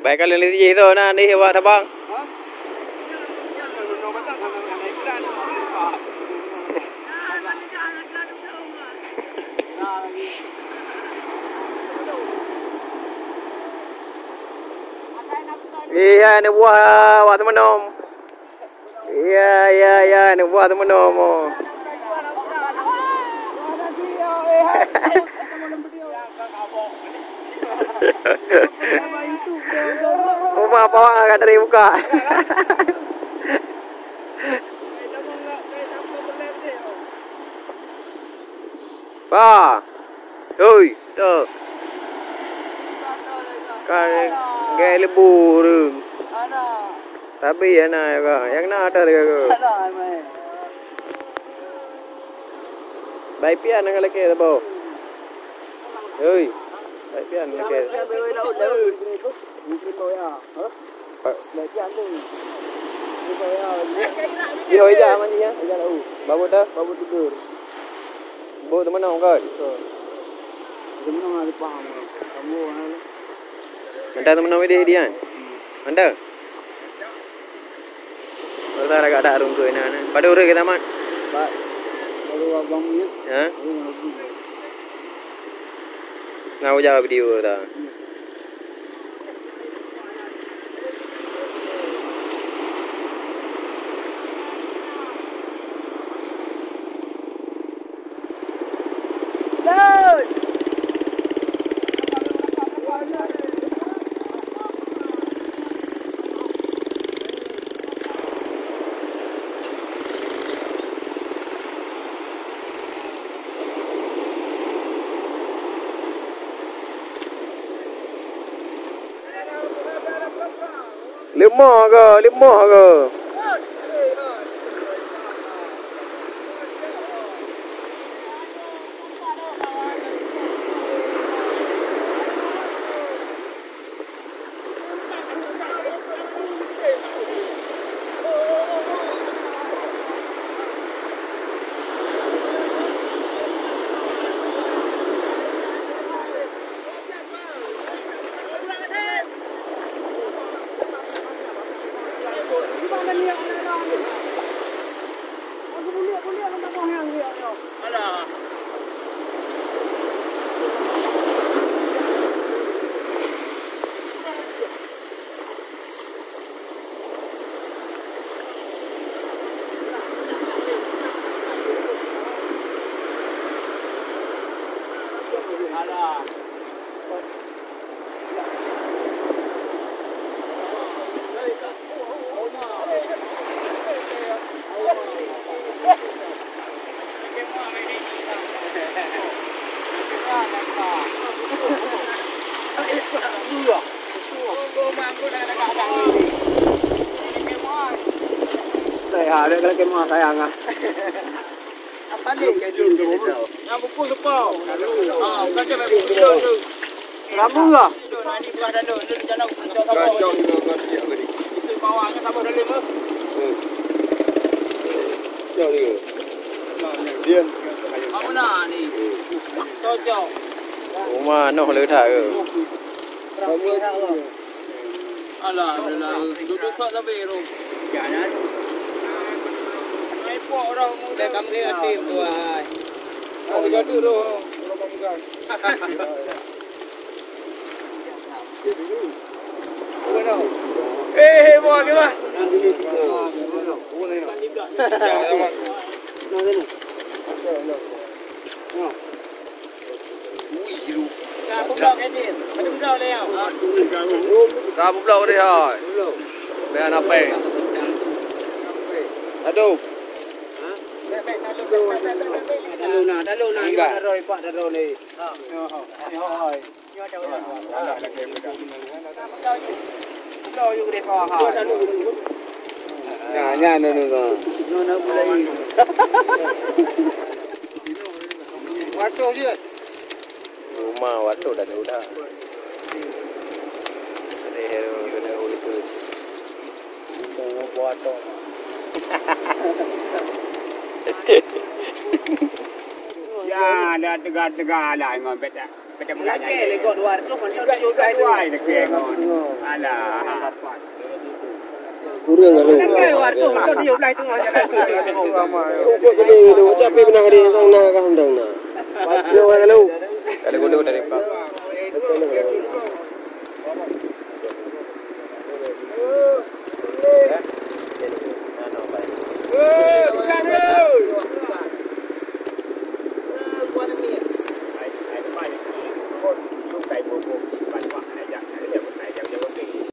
Baik kali ini je tu nah ni awak tabang. Iya ni buah awak temenom. Iya ni buah temenom. Rumah apa orang agak dari buka. Pa. Oi, tu. Kan gay lebur. Tapi ya na ya. Yang na ada ke? Baik pian nang lagi tu bo. Oi. Baik pian lagi. Đi hồi giờ mà gì nhá, hồi giờ là babu dah, babu tidur. Babu teman orang kan? Teman orang ada paham. Kamu mana? Anda teman orang dia kan? Anda? Kita agak ada arung tu ini. Pada urut kita man? Baru abang ni. Ya? Ngau jawab video dah. Lima ke? Saya ada kalau kemana sayang ah. Apa ni? Yang buku lupa. Ah, bukan cuma buku tu. Ramu ke? Ini bukan dana. Ini dana untuk apa? Itu bawahnya sama dalam tu. Jauh ni. Dia. Mana ni? Jauh. Rumah noh le tak ke? Rumah tak ke? Alah, duduk kat sampai tu. Jangan. Ai po orang muda kamri atim tu ai. Oh, jadi tu orang bukan. Bueno. Buah ke bah? Kamu blok ni hai. Biar apa? Aduh. Daluna enggak. Pak daroi ni. Ha. Nya no. Wato je. Rumah wato dah udah. Leher kena ulit tu. Wato. Ya, dah tegak-tegak lah dengan beta. Beta bukan. Okey, lekor luar tu kan dia Yo dah tuai dekat ngon. Alah. Kurang kalau. Lekor luar tu kan dia belai tengah jalan. Kau jadi tu capek benar hari tang nak kau undang nak. Kalau kalau dari pak.